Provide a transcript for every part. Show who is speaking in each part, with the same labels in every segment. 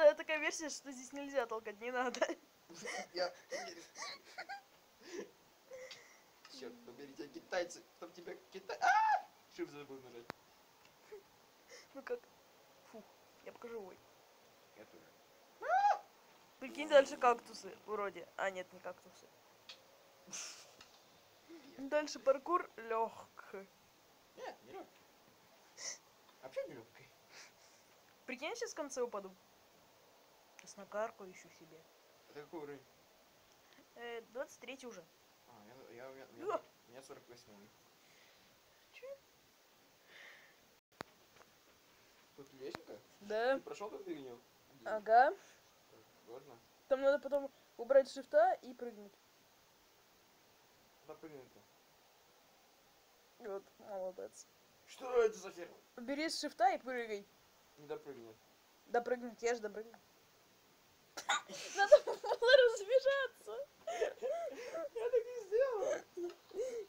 Speaker 1: Это такая версия, что здесь нельзя толкать, не надо.
Speaker 2: Черт, побери тебя китайцы, чтоб тебя Китай... Shift забыл нажать.
Speaker 1: Ну как? Фух, я покажу, ой.
Speaker 2: Я тоже.
Speaker 1: Прикинь, дальше кактусы, вроде. А, нет, не кактусы. Дальше паркур легкий.
Speaker 2: Нет, не легкий. Вообще не легкий.
Speaker 1: Прикинь, я сейчас в конце упаду. С накарку ищу себе.
Speaker 2: Это какой уровень?
Speaker 1: 23 уже.
Speaker 2: У меня 48.
Speaker 1: Че?
Speaker 2: Тут лесенка?
Speaker 1: Да.
Speaker 2: Ты прошел эту фигню?
Speaker 1: Ага.
Speaker 2: Ладно.
Speaker 1: Там надо потом убрать шифта и прыгнуть.
Speaker 2: Куда прыгнуть-то?
Speaker 1: Вот, молодец.
Speaker 2: Что это за хер?
Speaker 1: Убери с шифта и прыгай.
Speaker 2: Не допрыгнул.
Speaker 1: Допрыгнуть, я же допрыгну. Надо было разбежаться.
Speaker 2: Я так не сделал.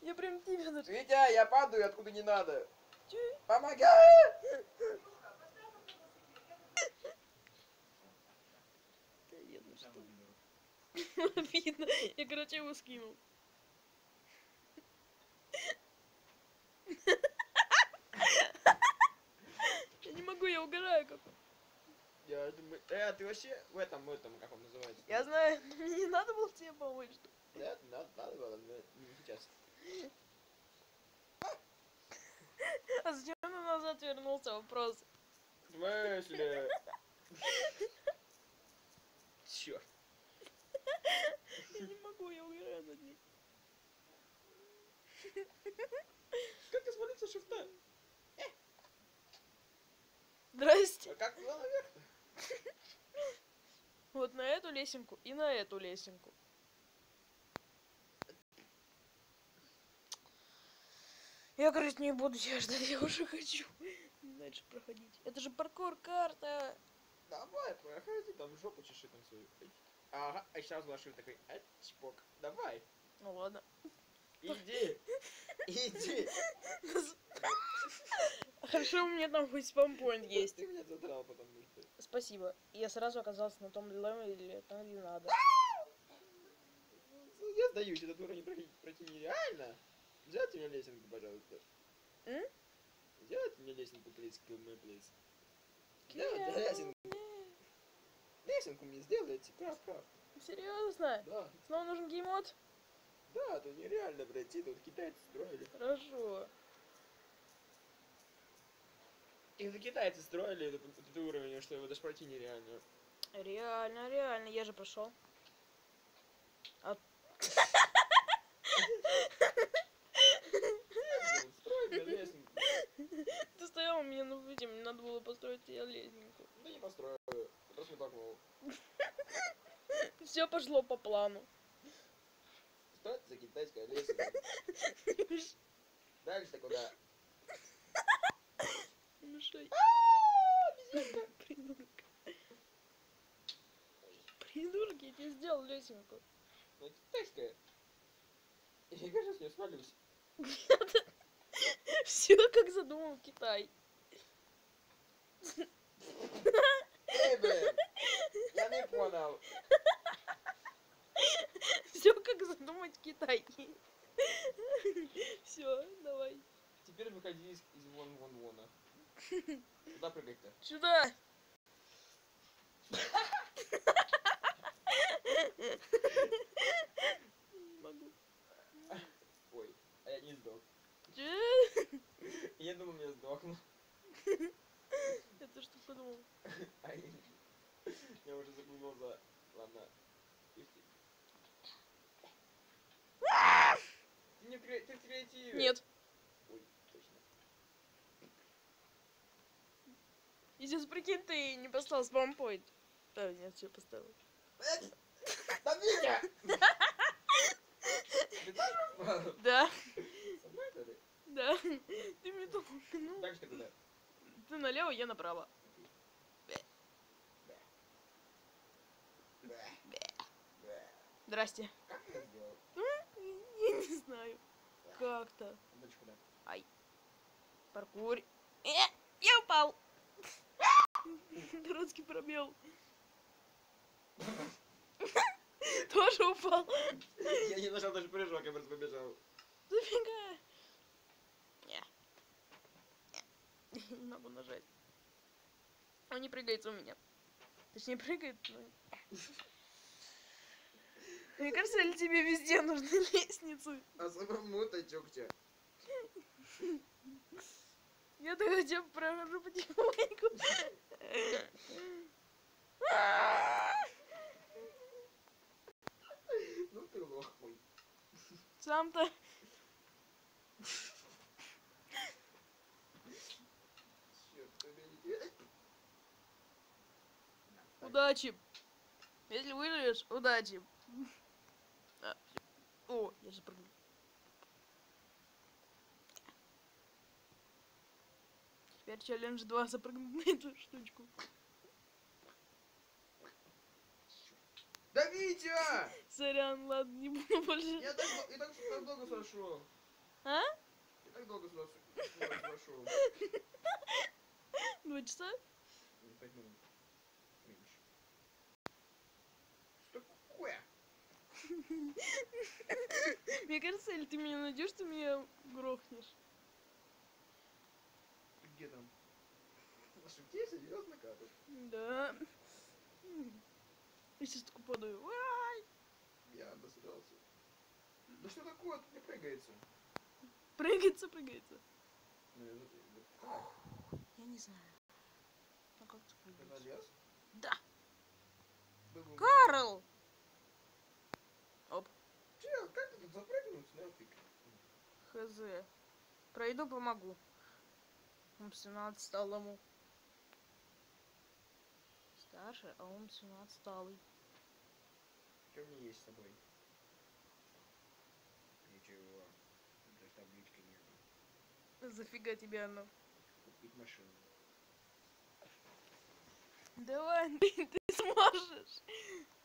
Speaker 1: Я прям тебя даже...
Speaker 2: Витя, я падаю, откуда не надо.
Speaker 1: Че?
Speaker 2: Помогай!
Speaker 1: Видно. Я, короче, его скинул. Я не могу, я угораю как.
Speaker 2: Я думаю... ты вообще в этом, как он называется?
Speaker 1: Я знаю, мне не надо было тебе помочь.
Speaker 2: Да, надо было, но не сейчас.
Speaker 1: А зачем ты назад вернулся? Вопрос.
Speaker 2: В смысле? куда наверх-то?
Speaker 1: Вот на эту лесенку и на эту лесенку. Я, короче, не буду тебя ждать, я уже хочу дальше проходить. Это же паркур карта.
Speaker 2: Давай, проходи, там жопу чеши там свою. Ага, а сейчас Лашив такой, чпок, давай,
Speaker 1: Ну ладно.
Speaker 2: иди, иди.
Speaker 1: Хорошо, у меня там хоть спампоинт есть.
Speaker 2: Ты меня задрал, потому что...
Speaker 1: Спасибо. Я сразу оказался на том левеле, там где надо.
Speaker 2: Я сдаюсь, эта дура не пройти нереально. Сделайте мне лесенку, пожалуйста. Сделайте мне лесенку, плиз, kill me, please. Сделайте лесенку. Лесенку мне сделайте, прав.
Speaker 1: Серьезно?
Speaker 2: Да.
Speaker 1: Снова нужен геймод?
Speaker 2: Да, тут нереально пройти, тут китайцы строили.
Speaker 1: Хорошо.
Speaker 2: Это китайцы строили этот уровень, что его даже пройти нереально.
Speaker 1: Реально, я же прошел.
Speaker 2: Строй мне лесенку.
Speaker 1: Ты стоял у меня на пути, мне надо было построить тебе лестницу.
Speaker 2: Да не построю, просто не толкнул.
Speaker 1: Все пошло по плану.
Speaker 2: Что это за китайская лесенка? Дальше-то куда?
Speaker 1: Мешай. Придурок. Придурок, я тебе сделал лесенку.
Speaker 2: Ну, китайская. Я, кажется, с нее свалюсь.
Speaker 1: Все как задумал Китай.
Speaker 2: Эй, блин! Я не понял.
Speaker 1: Все как задумать Китай. Все, давай.
Speaker 2: Теперь выходи из вон-вон-вона. Куда прыгать-то?
Speaker 1: Сюда. Могу.
Speaker 2: Ой, а я не сдох.
Speaker 1: Че?
Speaker 2: Я думал, я сдохну.
Speaker 1: Это что подумал?
Speaker 2: А я уже забыл глаза. Ладно. Пусти. Ты в креативе.
Speaker 1: Нет.
Speaker 2: Ой, точно.
Speaker 1: И сейчас прикинь, ты не поставил спампоинт. Да, нет, все поставил.
Speaker 2: Да Витя! Ты тоже?
Speaker 1: Да.
Speaker 2: Со мной, что ли?
Speaker 1: Да. Ты мне толкнул.
Speaker 2: Дальше ты куда?
Speaker 1: Ты налево, я направо. Здрасте.
Speaker 2: Как ты это сделал?
Speaker 1: Я не знаю. Как-то.
Speaker 2: Дальше куда?
Speaker 1: Паркур. Я упал. Дурацкий пробел. Тоже упал.
Speaker 2: Я не нажал даже прыжок, я просто побежал.
Speaker 1: Зафига. Не могу нажать. Он не прыгается у меня. Точнее, прыгает, но... Мне кажется, ли тебе везде нужны лестницы?
Speaker 2: А самому-то чукча.
Speaker 1: Я-то хотя бы прохожу потихоньку.
Speaker 2: Ну ты лох мой.
Speaker 1: Сам-то...
Speaker 2: Черт побери.
Speaker 1: Удачи. Если выживешь, удачи. О, я же прыгну. Теперь челлендж 2 запрыгнуть на эту штучку.
Speaker 2: Да Витя!
Speaker 1: Сорян, ладно, не буду больше.
Speaker 2: Я так долго сошел.
Speaker 1: А?
Speaker 2: Я так долго сошел.
Speaker 1: 2 часа?
Speaker 2: 5 минут. Меньше. Что такое?
Speaker 1: Мне кажется, или ты меня найдешь, ты меня грохнешь.
Speaker 2: Ты где там? На шутке серьезно катать?
Speaker 1: Да. Я сейчас такой падаю. Ай!
Speaker 2: Я обосрался. Да что такое? Тут не прыгается.
Speaker 1: Прыгается.
Speaker 2: Ну,
Speaker 1: Я не знаю. Ну как ты
Speaker 2: ты
Speaker 1: прыгаешь?
Speaker 2: налез?
Speaker 1: Да.
Speaker 2: Был-
Speaker 1: Карл! Оп.
Speaker 2: Че, как ты тут запрыгнуть нафиг?
Speaker 1: Хз. Пройду, помогу. Умственно отсталому. старше, а он сильно отсталый.
Speaker 2: Что мне есть с тобой? Ничего. Даже таблички нету.
Speaker 1: Зафига тебе оно?
Speaker 2: Купить машину.
Speaker 1: Давай, ты сможешь.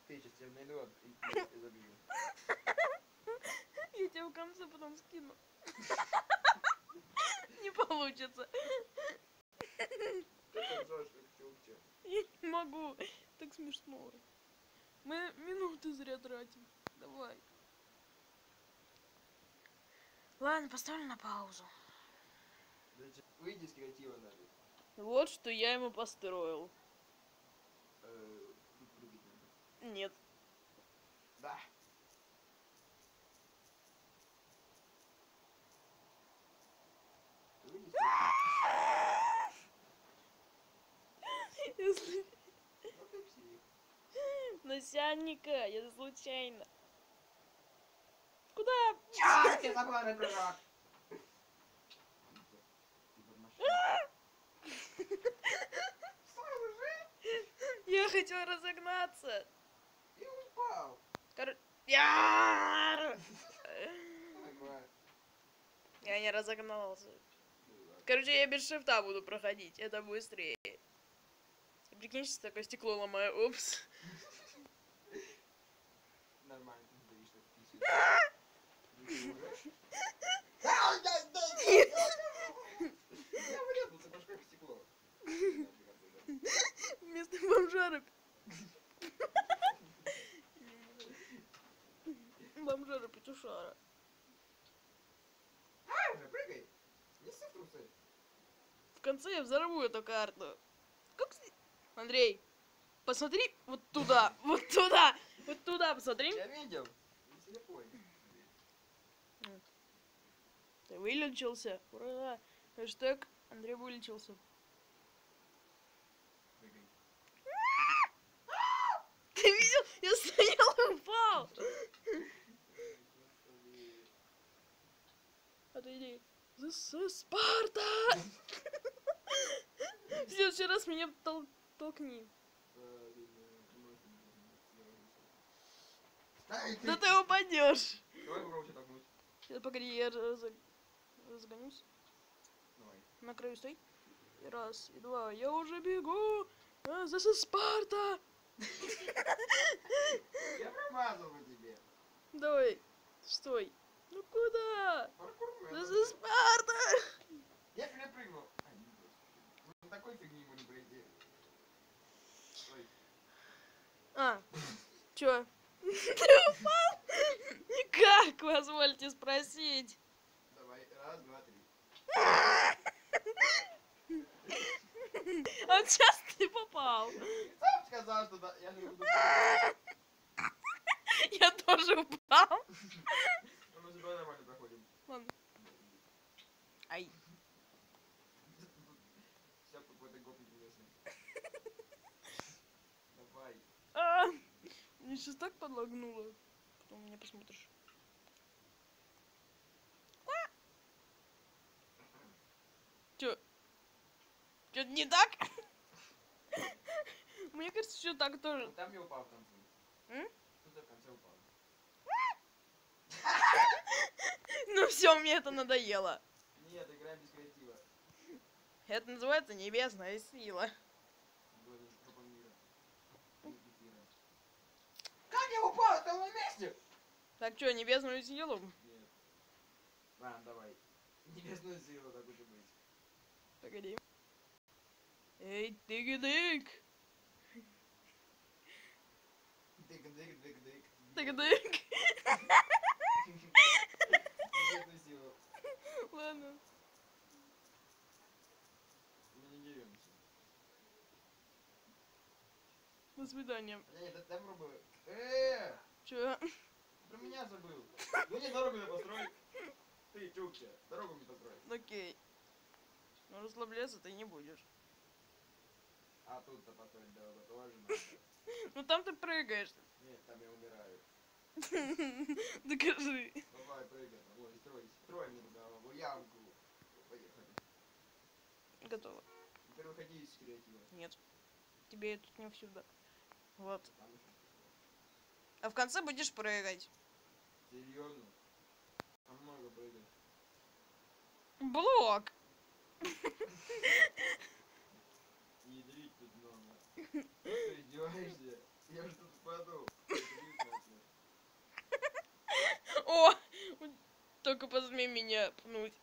Speaker 2: Ты сейчас тебя найду и забью.
Speaker 1: Я тебя в конце потом скину. Не получится.
Speaker 2: Ты так ржёшь, как чукча.
Speaker 1: Я не могу. Так смешно. Мы минуты зря тратим. Давай. Ладно, поставлю на паузу.
Speaker 2: Выйди с креатива нафиг.
Speaker 1: Вот что я ему построил.
Speaker 2: Тут прыгать надо.
Speaker 1: Нет.
Speaker 2: Да. Выйди с
Speaker 1: Если...
Speaker 2: Ну ты псих.
Speaker 1: Насянника, я случайно. Куда?
Speaker 2: Чё? Ты забыла на прыжок. Ты под машиной. Стой уже.
Speaker 1: Я хотел разогнаться.
Speaker 2: И упал.
Speaker 1: Я
Speaker 2: Такое.
Speaker 1: не разогнался. Короче, я без шифта буду проходить. Это быстрее. Прикинь, что такое стекло ломаю. Упс.
Speaker 2: Нормально, ты не что я врезался башкой в стекло.
Speaker 1: Вместо бомжара. Бомжара петушара.
Speaker 2: Уже прыгай. Не ссы в трусы.
Speaker 1: В конце я взорву эту карту. Как... Андрей, посмотри вот туда. Вот туда. Вот туда посмотри.
Speaker 2: Я видел. Не понял.
Speaker 1: Ты вылечился. Ура. Хэштег Андрей вылечился.
Speaker 2: Прыгай.
Speaker 1: Ты видел? Я стоял и упал. Отойди. This is Sparta! В следующий раз меня толкни. Да ты упадешь.
Speaker 2: Давай попробуй толкнуть.
Speaker 1: Сейчас, погоди, я разгонюсь.
Speaker 2: Давай.
Speaker 1: На краю стой. И раз, и два. Я уже бегу. This is Sparta!
Speaker 2: Я промазал по тебе.
Speaker 1: Давай, стой. Ну куда?
Speaker 2: Паркур
Speaker 1: This is Sparta!
Speaker 2: Я перепрыгнул. Ну такой фигни ему не пройти. Стой.
Speaker 1: Чё? Ты упал? Как, позвольте спросить?
Speaker 2: Давай, раз, два, три.
Speaker 1: А вот сейчас ты попал.
Speaker 2: Ты сам сказал, что да, я же буду...
Speaker 1: Я тоже упал.
Speaker 2: Ну, мы с тобой нормально проходим.
Speaker 1: Ладно. Ай.
Speaker 2: Сейчас какой-то гопник интересный. Давай.
Speaker 1: Мне сейчас так подлагнуло. Потом меня посмотришь. Чё? Чё-то не так? Мне кажется, что так тоже.
Speaker 2: Там я упал в конце. Тут я в конце упал.
Speaker 1: Ну все, мне это надоело.
Speaker 2: Нет, играем без креатива.
Speaker 1: Это называется небесная сила.
Speaker 2: Как я упал? Стал на месте?
Speaker 1: Так что, небесную силу?
Speaker 2: Нет. Ладно, давай. Небесную силу, так уж и быть.
Speaker 1: Погоди. Эй, тык-дык!
Speaker 2: Дык-дык-дык-дык.
Speaker 1: Тык-дык!
Speaker 2: Небесную силу.
Speaker 1: Ладно.
Speaker 2: Мы не деремся.
Speaker 1: До свидания.
Speaker 2: Нет, дай попробую.
Speaker 1: Чё?
Speaker 2: Про меня забыл. Ну не дорогу мне построй. Ты, чукча, дорогу мне построй.
Speaker 1: Окей. Но расслабляться ты не будешь.
Speaker 2: А тут-то построить дорогу тоже надо.
Speaker 1: Ну там ты прыгаешь.
Speaker 2: Нет, там я умираю.
Speaker 1: Докажи.
Speaker 2: Давай, прыгай. Ой, строй. Строй мне туда в ямку. Поехали.
Speaker 1: Готово.
Speaker 2: Теперь выходи из креатива.
Speaker 1: Нет. тебе тут не всюду. Вот. А в конце будешь прыгать.
Speaker 2: Серьезно? А много прыгать.
Speaker 1: Блок.
Speaker 2: Ядрить тут много. Ты издеваешься? Я же тут упаду. Ядрить нахуй.
Speaker 1: О! Только посмей меня пнуть.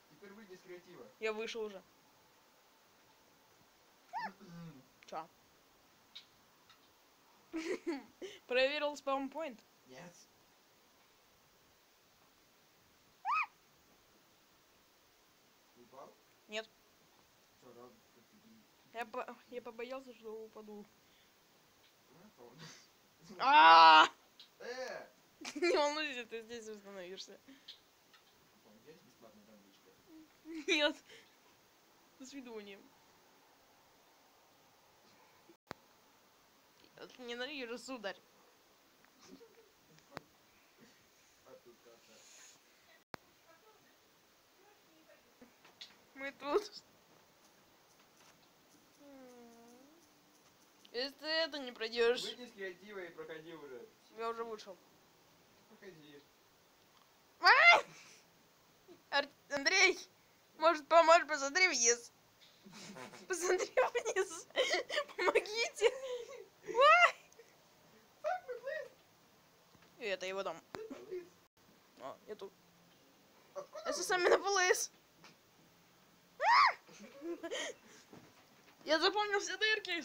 Speaker 2: Теперь выйди из креатива.
Speaker 1: Я вышел уже. Чё? Проверил спаунпоинт?
Speaker 2: Нет. Упал?
Speaker 1: Нет.
Speaker 2: Что, рад?
Speaker 1: Я побоялся, что упаду.
Speaker 2: Ну,
Speaker 1: А!
Speaker 2: Э!
Speaker 1: Не волнуйся, ты здесь установишься.
Speaker 2: Есть бесплатная табличка?
Speaker 1: Нет. До свидания. Ненавижу, сударь.
Speaker 2: А тут как-то.
Speaker 1: Мы тут. Если ты это не пройдешь.
Speaker 2: Выйди из креатива и проходи уже.
Speaker 1: Я уже вышел.
Speaker 2: Проходи.
Speaker 1: Андрей, может, поможешь? Посмотри вниз. Посмотри вниз. Помогите. И это его дом. О, я тут. Я сами на полыс. Я запомнил все дырки.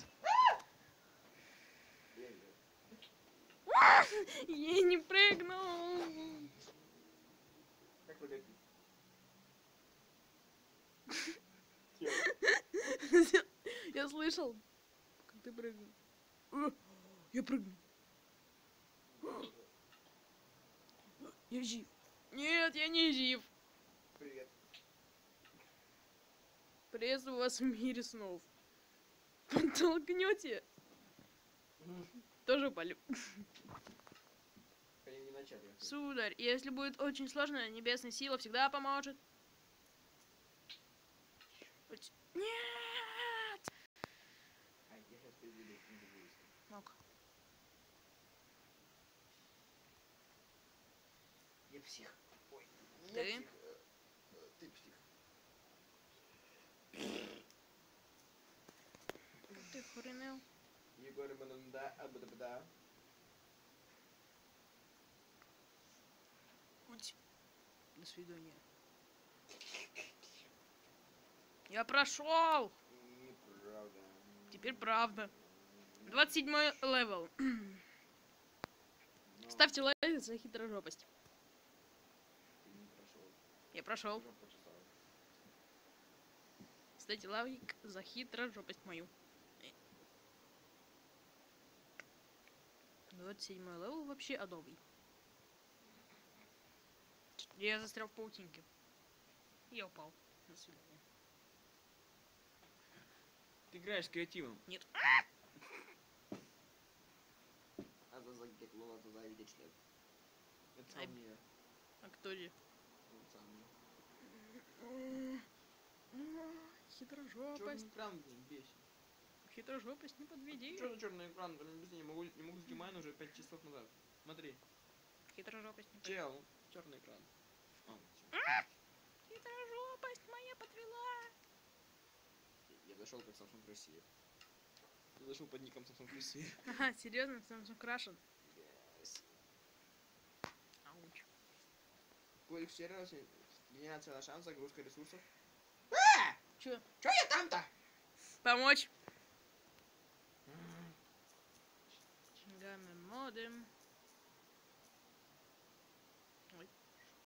Speaker 1: Я не прыгнул.
Speaker 2: Как прыгать?
Speaker 1: Я слышал, как ты прыгнул. Я прыгнул. Я жив. Нет, я не жив.
Speaker 2: Привет.
Speaker 1: Приветствую вас в мире снов. Толкнете? Тоже полю.
Speaker 2: Они не начали.
Speaker 1: Сударь, если будет очень сложно, небесная сила всегда поможет. Нет!
Speaker 2: Ай, я сейчас приведу.
Speaker 1: Ну-ка.
Speaker 2: Я псих. Ой.
Speaker 1: Ты?
Speaker 2: Я псих. Ты псих.
Speaker 1: Ты хренел.
Speaker 2: Егор Мананда, абдабда.
Speaker 1: До свидания. Я прошел.
Speaker 2: Неправда.
Speaker 1: Теперь правда. 27-й левел.
Speaker 2: Но
Speaker 1: Ставьте лайк за хитрожопость.
Speaker 2: ты не прошел.
Speaker 1: Я прошел.
Speaker 2: Уже почесал.
Speaker 1: Ставьте лайк за хитрожопость мою. 27-й левел вообще адовый. Я застрял в паутинке. Я упал. До свидания.
Speaker 2: Ты играешь с креативом.
Speaker 1: Нет.
Speaker 2: А за загет лола, за завидеть член. Это
Speaker 1: Ай.
Speaker 2: сам не я.
Speaker 1: А кто же?
Speaker 2: Он сам не.
Speaker 1: Хитрожопость.
Speaker 2: Черный экран, блин, бесит.
Speaker 1: Хитрожопость не подведи.
Speaker 2: Что за черный экран? Там объясни, я могу снимать уже 5 часов назад. Смотри.
Speaker 1: Хитрожопость не подведи.
Speaker 2: Чел, черный экран.
Speaker 1: Хитрожопость моя подвела.
Speaker 2: Я зашел как Samsung Россия. Я зашел под ником Samsung Россия.
Speaker 1: Ага, серьезно, Samsung Russian.
Speaker 2: Yes.
Speaker 1: Ауч.
Speaker 2: Квалифицировался. Генерация на шанс, загрузка ресурсов.
Speaker 1: Чё?
Speaker 2: Чё я там-то?
Speaker 1: Помочь? Гамма модем.